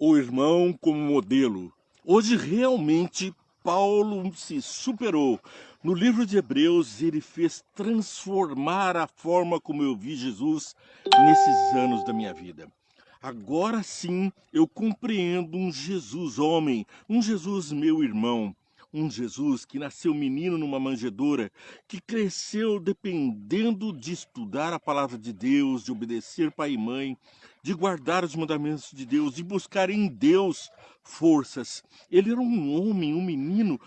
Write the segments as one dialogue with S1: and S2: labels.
S1: O irmão como modelo. Hoje realmente Paulo se superou. No livro de Hebreus, ele fez transformar a forma como eu vi Jesus nesses anos da minha vida. Agora sim eu compreendo um Jesus homem, um Jesus meu irmão, um Jesus que nasceu menino numa manjedoura, que cresceu dependendo de estudar a palavra de Deus, de obedecer pai e mãe, de guardar os mandamentos de Deus, de buscar em Deus forças. Ele era um homem, um menino,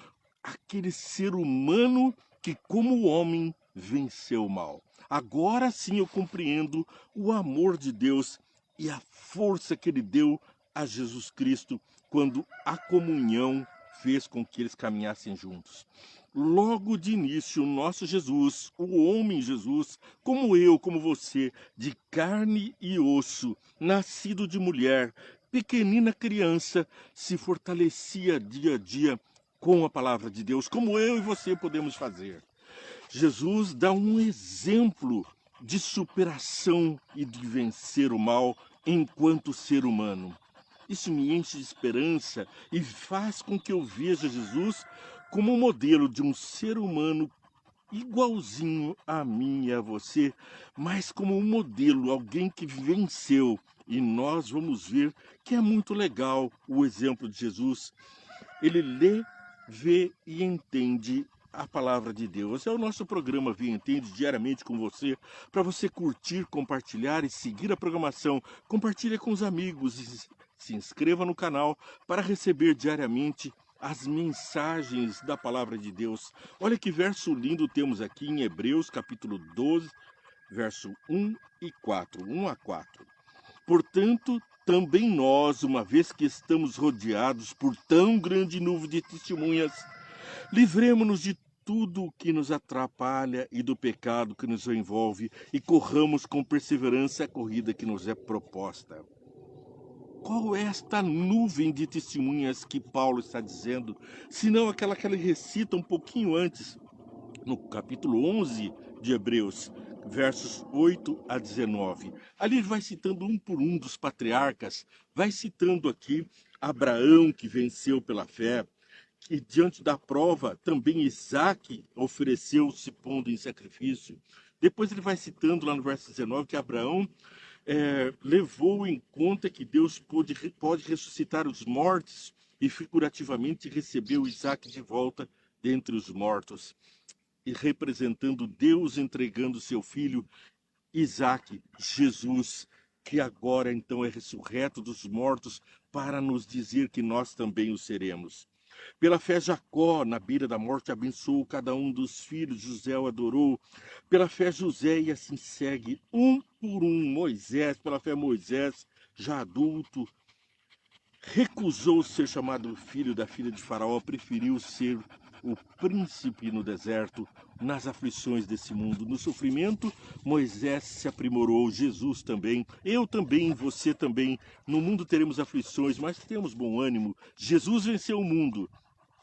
S1: aquele ser humano que, como homem, venceu o mal. Agora sim eu compreendo o amor de Deus e a força que ele deu a Jesus Cristo quando a comunhão fez com que eles caminhassem juntos. Logo de início, o nosso Jesus, o homem Jesus, como eu, como você, de carne e osso, nascido de mulher, pequenina criança, se fortalecia dia a dia com a palavra de Deus, como eu e você podemos fazer. Jesus dá um exemplo de superação e de vencer o mal enquanto ser humano. Isso me enche de esperança e faz com que eu veja Jesus como um modelo de um ser humano igualzinho a mim e a você, mas como um modelo, alguém que venceu. E nós vamos ver que é muito legal o exemplo de Jesus. Ele lê, vê e entende a palavra de Deus. É o nosso programa Vê e Entende diariamente com você, para você curtir, compartilhar e seguir a programação. Compartilhe com os amigos e se inscreva no canal para receber diariamente as mensagens da palavra de Deus. Olha que verso lindo temos aqui em Hebreus, capítulo 12, verso 1 e 4, 1 a 4. Portanto, também nós, uma vez que estamos rodeados por tão grande nuvem de testemunhas, livremo-nos de tudo o que nos atrapalha e do pecado que nos envolve e corramos com perseverança a corrida que nos é proposta. Qual é esta nuvem de testemunhas que Paulo está dizendo, senão aquela que ele recita um pouquinho antes, no capítulo 11 de Hebreus, versos 8 a 19. Ali ele vai citando um por um dos patriarcas, vai citando aqui Abraão, que venceu pela fé, e diante da prova também Isaac ofereceu-se pondo em sacrifício. Depois ele vai citando lá no verso 19 que Abraão levou em conta que Deus pode ressuscitar os mortos e figurativamente recebeu Isaac de volta dentre os mortos, e representando Deus entregando seu filho Isaac, Jesus, que agora então é ressurreto dos mortos para nos dizer que nós também o seremos. Pela fé, Jacó, na beira da morte, abençoou cada um dos filhos, José o adorou. Pela fé, José, e assim segue, um por um, Moisés, pela fé, Moisés, já adulto, recusou ser chamado filho da filha de Faraó, preferiu ser o príncipe no deserto, nas aflições desse mundo. No sofrimento, Moisés se aprimorou, Jesus também, eu também, você também. No mundo teremos aflições, mas temos bom ânimo. Jesus venceu o mundo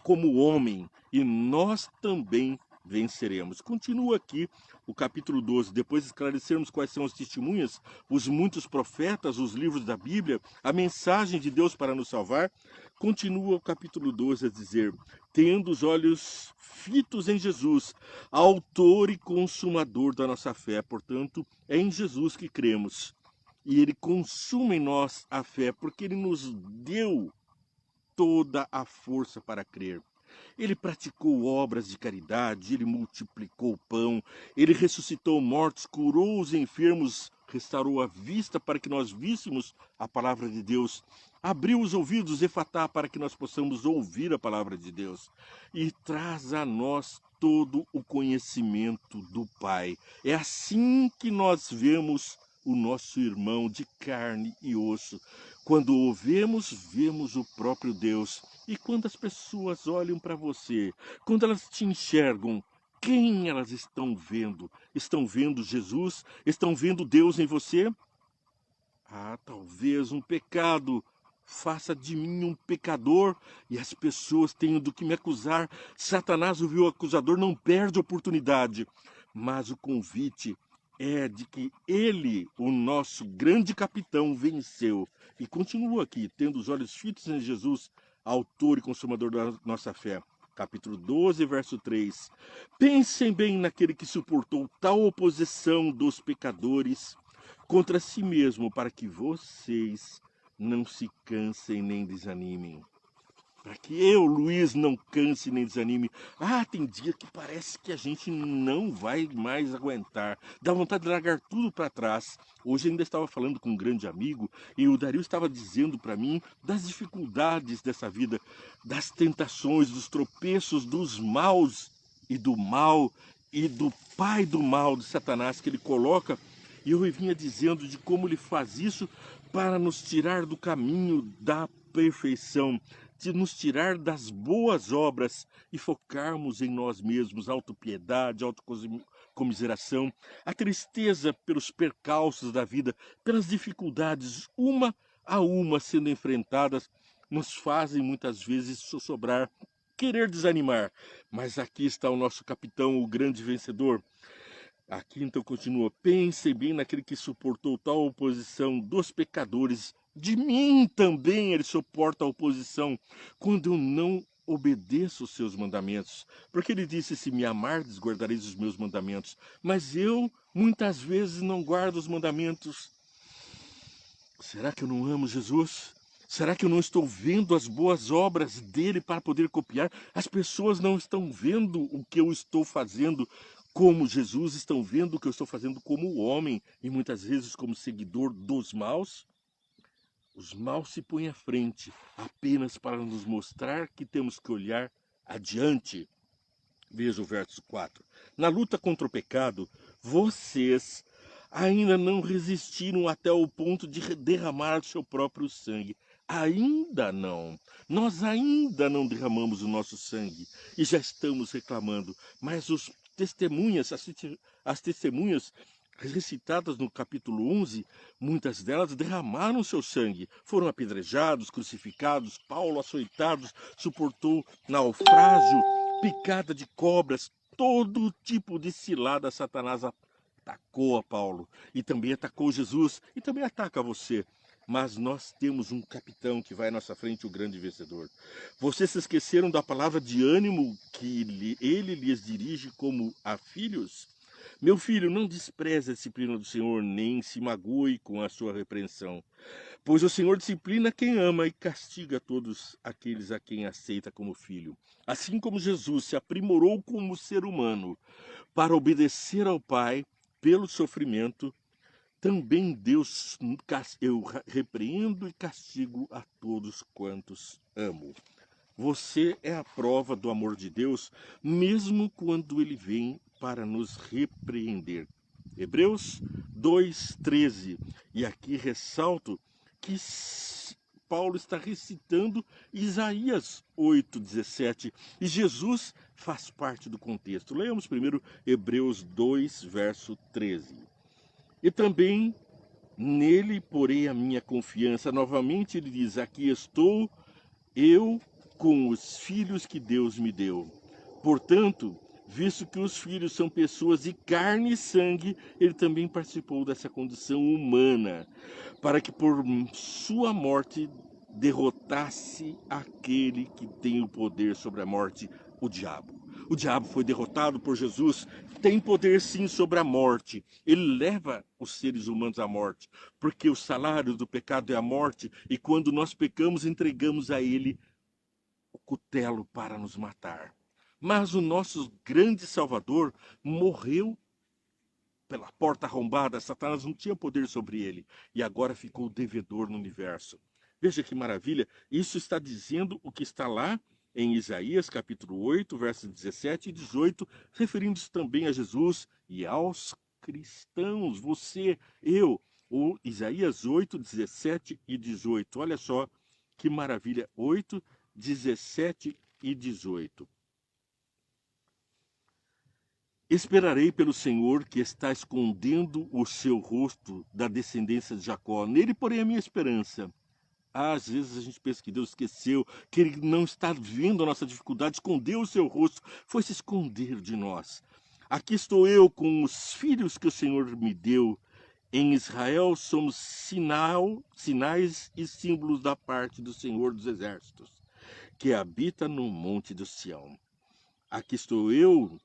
S1: como homem e nós também venceremos. Continua aqui o capítulo 12, depois de esclarecermos quais são as testemunhas, os muitos profetas, os livros da Bíblia, a mensagem de Deus para nos salvar, continua o capítulo 12 a dizer: tendo os olhos fitos em Jesus, autor e consumador da nossa fé, portanto, é em Jesus que cremos. E ele consuma em nós a fé, porque ele nos deu toda a força para crer. Ele praticou obras de caridade, ele multiplicou o pão, ele ressuscitou mortos, curou os enfermos, restaurou a vista para que nós víssemos a palavra de Deus, abriu os ouvidos, efatá, para que nós possamos ouvir a palavra de Deus, e traz a nós todo o conhecimento do Pai. É assim que nós vemos o nosso irmão de carne e osso. Quando o vemos, vemos o próprio Deus. E quando as pessoas olham para você, quando elas te enxergam, quem elas estão vendo? Estão vendo Jesus? Estão vendo Deus em você? Ah, talvez um pecado faça de mim um pecador e as pessoas tenham do que me acusar. Satanás, o vil acusador, não perde oportunidade. Mas o convite é de que ele, o nosso grande capitão, venceu. E continua aqui, tendo os olhos fitos em Jesus, autor e consumador da nossa fé. Capítulo 12, verso 3. Pensem bem naquele que suportou tal oposição dos pecadores contra si mesmo, para que vocês não se cansem nem desanimem. Para que eu, Luiz, não canse nem desanime. Tem dia que parece que a gente não vai mais aguentar. Dá vontade de largar tudo para trás. Hoje ainda estava falando com um grande amigo e o Dario estava dizendo para mim das dificuldades dessa vida, das tentações, dos tropeços, dos maus e do mal e do pai do mal de Satanás que ele coloca. E eu vinha dizendo de como ele faz isso para nos tirar do caminho da perfeição, de nos tirar das boas obras e focarmos em nós mesmos, autopiedade, autocomiseração, a tristeza pelos percalços da vida, pelas dificuldades, uma a uma sendo enfrentadas, nos fazem muitas vezes sossobrar, querer desanimar. Mas aqui está o nosso capitão, o grande vencedor. Aqui então continua, pensem bem naquele que suportou tal oposição dos pecadores. De mim também ele suporta a oposição quando eu não obedeço os seus mandamentos. Porque ele disse, se me amardes, guardareis os meus mandamentos. Mas eu, muitas vezes, não guardo os mandamentos. Será que eu não amo Jesus? Será que eu não estou vendo as boas obras dele para poder copiar? As pessoas não estão vendo o que eu estou fazendo como Jesus, estão vendo o que eu estou fazendo como homem e muitas vezes como seguidor dos maus? Os maus se põem à frente apenas para nos mostrar que temos que olhar adiante. Veja o verso 4. Na luta contra o pecado, vocês ainda não resistiram até o ponto de derramar seu próprio sangue. Ainda não. Nós ainda não derramamos o nosso sangue e já estamos reclamando. Mas as testemunhas recitadas no capítulo 11, muitas delas derramaram seu sangue. Foram apedrejados, crucificados, Paulo açoitados, suportou naufrágio, picada de cobras, todo tipo de cilada Satanás atacou a Paulo. E também atacou Jesus, e também ataca você. Mas nós temos um capitão que vai à nossa frente, o grande vencedor. Vocês se esqueceram da palavra de ânimo que ele lhes dirige como a filhos? Meu filho, não despreze a disciplina do Senhor, nem se magoe com a sua repreensão. Pois o Senhor disciplina quem ama e castiga todos aqueles a quem aceita como filho. Assim como Jesus se aprimorou como ser humano para obedecer ao Pai pelo sofrimento, também eu repreendo e castigo a todos quantos amo. Você é a prova do amor de Deus, mesmo quando ele vem para nos repreender. Hebreus 2:13. E aqui ressalto que Paulo está recitando Isaías 8:17. E Jesus faz parte do contexto. Leamos primeiro Hebreus 2, verso 13. E também nele porei a minha confiança. Novamente ele diz, aqui estou eu com os filhos que Deus me deu. Portanto, visto que os filhos são pessoas de carne e sangue, ele também participou dessa condição humana, para que por sua morte derrotasse aquele que tem o poder sobre a morte, o diabo. O diabo foi derrotado por Jesus, tem poder sim sobre a morte. Ele leva os seres humanos à morte, porque o salário do pecado é a morte, e quando nós pecamos, entregamos a ele o cutelo para nos matar. Mas o nosso grande Salvador morreu pela porta arrombada. Satanás não tinha poder sobre ele e agora ficou devedor no universo. Veja que maravilha, isso está dizendo o que está lá em Isaías capítulo 8, versos 17 e 18, referindo-se também a Jesus e aos cristãos, você, eu, o Isaías 8, 17 e 18. Olha só que maravilha, 8, 17 e 18. Esperarei pelo Senhor que está escondendo o seu rosto da descendência de Jacó. Nele porém a minha esperança. Às vezes a gente pensa que Deus esqueceu, que Ele não está vendo a nossa dificuldade, escondeu o seu rosto, foi se esconder de nós. Aqui estou eu com os filhos que o Senhor me deu. Em Israel somos sinais e símbolos da parte do Senhor dos Exércitos, que habita no monte do Sião. Aqui estou eu,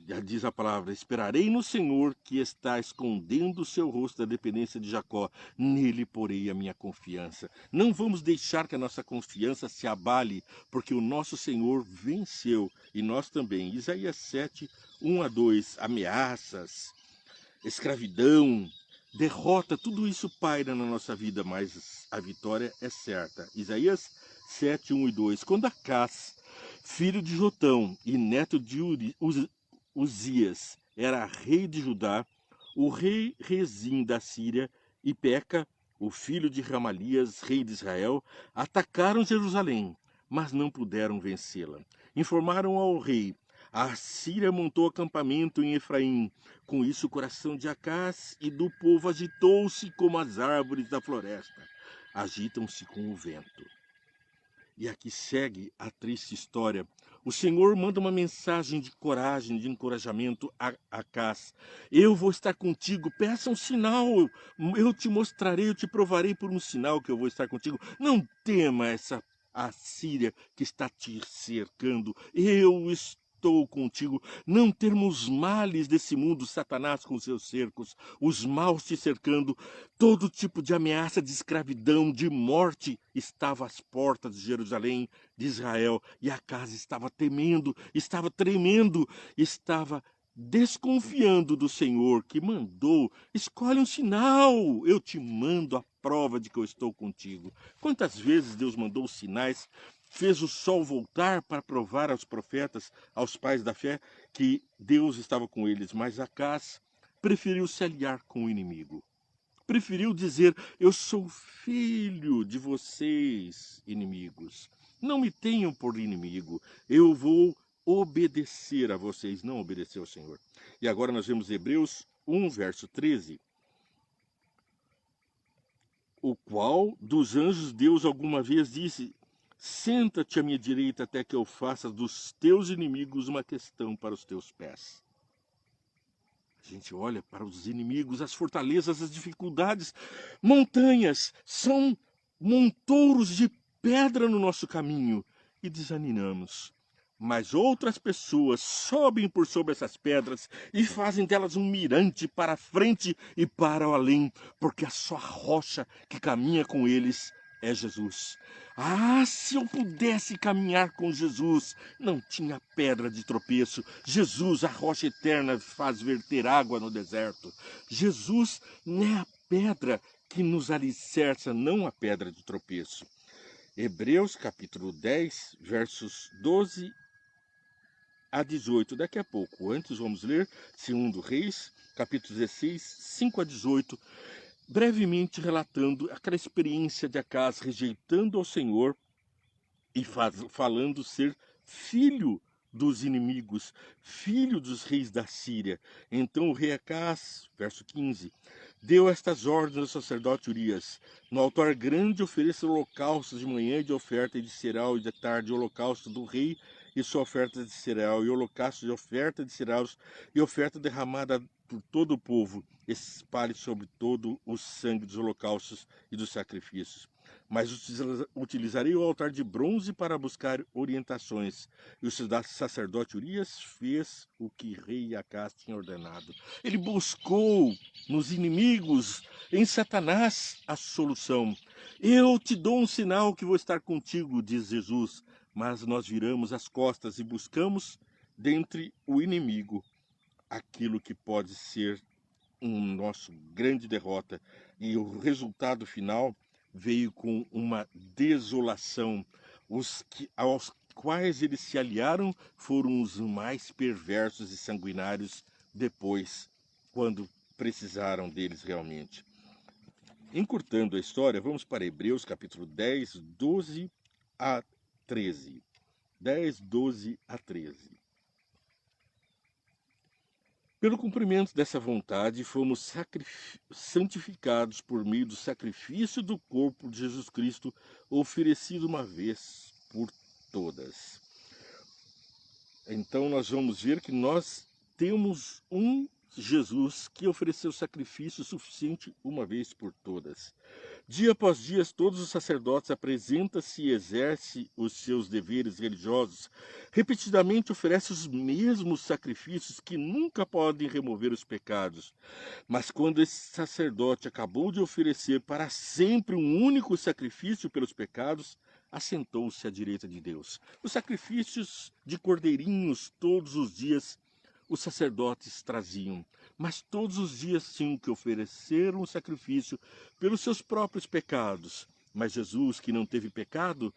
S1: já diz a palavra, esperarei no Senhor, que está escondendo o seu rosto da dependência de Jacó. Nele porei a minha confiança. Não vamos deixar que a nossa confiança se abale, porque o nosso Senhor venceu, e nós também. Isaías 7, 1 a 2, ameaças, escravidão, derrota, tudo isso paira na nossa vida, mas a vitória é certa. Isaías 7, 1 e 2. Quando Acás, filho de Jotão e neto de Uzias, era rei de Judá, o rei Rezim da Síria e Peca, o filho de Ramalias, rei de Israel, atacaram Jerusalém, mas não puderam vencê-la. Informaram ao rei: a Síria montou acampamento em Efraim. Com isso, o coração de Acás e do povo agitou-se como as árvores da floresta agitam-se com o vento. E aqui segue a triste história. O Senhor manda uma mensagem de coragem, de encorajamento a Acás. Eu vou estar contigo, peça um sinal, eu te mostrarei, eu te provarei por um sinal que eu vou estar contigo. Não tema essa Assíria que está te cercando, eu estou contigo. Não termos males desse mundo, Satanás com seus cercos, os maus te cercando, todo tipo de ameaça de escravidão, de morte estava às portas de Jerusalém, de Israel, e a casa estava temendo, estava tremendo, estava desconfiando do Senhor que mandou: escolhe um sinal, eu te mando a prova de que eu estou contigo. Quantas vezes Deus mandou sinais, fez o sol voltar para provar aos profetas, aos pais da fé, que Deus estava com eles, mas Acás preferiu se aliar com o inimigo. Preferiu dizer: eu sou filho de vocês, inimigos. Não me tenham por inimigo. Eu vou obedecer a vocês. Não obedeceu ao Senhor. E agora nós vemos Hebreus 1, verso 13. O qual dos anjos Deus alguma vez disse: senta-te à minha direita até que eu faça dos teus inimigos uma questão para os teus pés. A gente olha para os inimigos, as fortalezas, as dificuldades. Montanhas são montouros de pedra no nosso caminho e desanimamos. Mas outras pessoas sobem por sobre essas pedras e fazem delas um mirante para a frente e para o além, porque a só rocha que caminha com eles é Jesus. Ah, se eu pudesse caminhar com Jesus! Não tinha pedra de tropeço. Jesus, a rocha eterna, faz verter água no deserto. Jesus não é a pedra que nos alicerça, não a pedra de tropeço. Hebreus capítulo 10, versos 12 a 18. Daqui a pouco, antes vamos ler 2 Reis, capítulo 16, 5 a 18, brevemente relatando aquela experiência de Acás rejeitando ao Senhor e falando ser filho dos inimigos, filho dos reis da Síria. Então o rei Acás, verso 15, deu estas ordens ao sacerdote Urias: no altar grande ofereça holocaustos de manhã e de oferta e de cereal, e de tarde o holocausto do rei e sua oferta de cereal, e holocausto de oferta de cereais, e oferta derramada por todo o povo. Espalhe sobre todo o sangue dos holocaustos e dos sacrifícios. Mas utilizarei o altar de bronze para buscar orientações. E o sacerdote Urias fez o que rei Acás tinha ordenado. Ele buscou nos inimigos, em Satanás, a solução. Eu te dou um sinal que vou estar contigo, diz Jesus. Mas nós viramos as costas e buscamos, dentre o inimigo, aquilo que pode ser um nosso grande derrota. E o resultado final veio com uma desolação. Aos quais eles se aliaram foram os mais perversos e sanguinários depois, quando precisaram deles realmente. Encurtando a história, vamos para Hebreus capítulo 10, 12 a 13. 10, 12 a 13. Pelo cumprimento dessa vontade, fomos santificados por meio do sacrifício do corpo de Jesus Cristo, oferecido uma vez por todas. Então nós vamos ver que nós temos um Jesus que ofereceu sacrifício suficiente uma vez por todas. Dia após dia, todos os sacerdotes apresentam-se e exercem os seus deveres religiosos. Repetidamente oferecem os mesmos sacrifícios que nunca podem remover os pecados. Mas quando esse sacerdote acabou de oferecer para sempre um único sacrifício pelos pecados, assentou-se à direita de Deus. Os sacrifícios de cordeirinhos todos os dias os sacerdotes traziam, mas todos os dias tinham que oferecer um sacrifício pelos seus próprios pecados. Mas Jesus, que não teve pecado,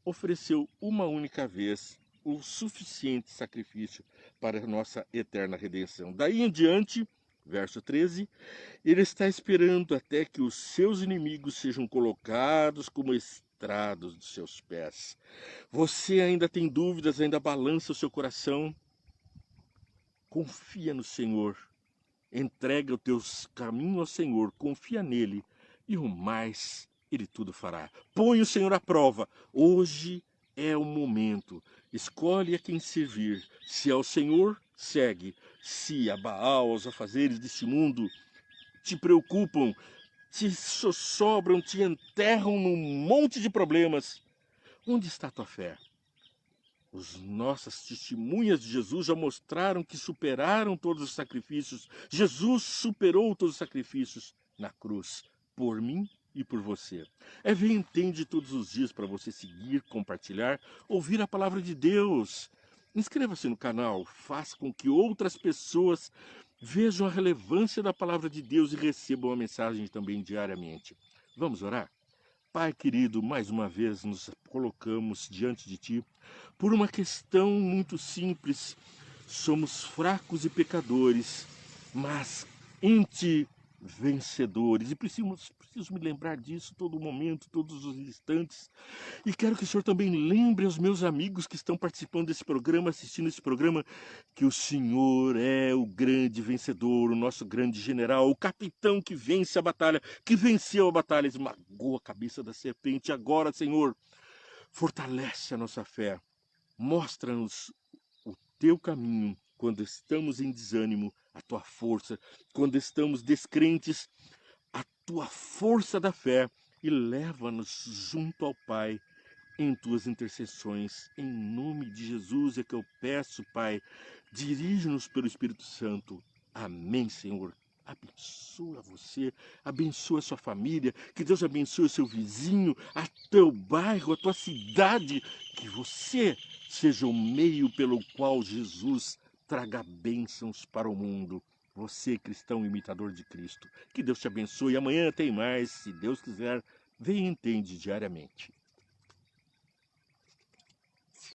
S1: ofereceu uma única vez o suficiente sacrifício para a nossa eterna redenção. Daí em diante, verso 13, ele está esperando até que os seus inimigos sejam colocados como estrados dos seus pés. Você ainda tem dúvidas, ainda balança o seu coração? Confia no Senhor, entrega o teu caminho ao Senhor, confia nele e o mais ele tudo fará. Põe o Senhor à prova. Hoje é o momento. Escolhe a quem servir. Se ao Senhor, segue. Se a Baal, aos afazeres deste mundo te preocupam, te sossobram, te enterram num monte de problemas, onde está a tua fé? As nossas testemunhas de Jesus já mostraram que superaram todos os sacrifícios. Jesus superou todos os sacrifícios na cruz, por mim e por você. Vem, entende todos os dias para você seguir, compartilhar, ouvir a palavra de Deus. Inscreva-se no canal, faça com que outras pessoas vejam a relevância da palavra de Deus e recebam a mensagem também diariamente. Vamos orar? Pai querido, mais uma vez nos colocamos diante de Ti por uma questão muito simples. Somos fracos e pecadores, mas em Ti vencedores. E preciso me lembrar disso todo momento, todos os instantes. E quero que o Senhor também lembre aos meus amigos que estão participando desse programa, assistindo esse programa, que o Senhor é o grande vencedor, o nosso grande general, o capitão que vence a batalha, que venceu a batalha, esmagou a cabeça da serpente. Agora, Senhor, fortalece a nossa fé. Mostra-nos o Teu caminho quando estamos em desânimo, a Tua força. Quando estamos descrentes, a Tua força da fé. E leva-nos junto ao Pai em Tuas intercessões. Em nome de Jesus é que eu peço, Pai. Dirige-nos pelo Espírito Santo. Amém, Senhor. Abençoa você, abençoa a sua família, que Deus abençoe o seu vizinho, a teu bairro, a tua cidade, que você seja o meio pelo qual Jesus traga bênçãos para o mundo. Você, cristão imitador de Cristo. Que Deus te abençoe. Amanhã tem mais, se Deus quiser. Vem e entende diariamente.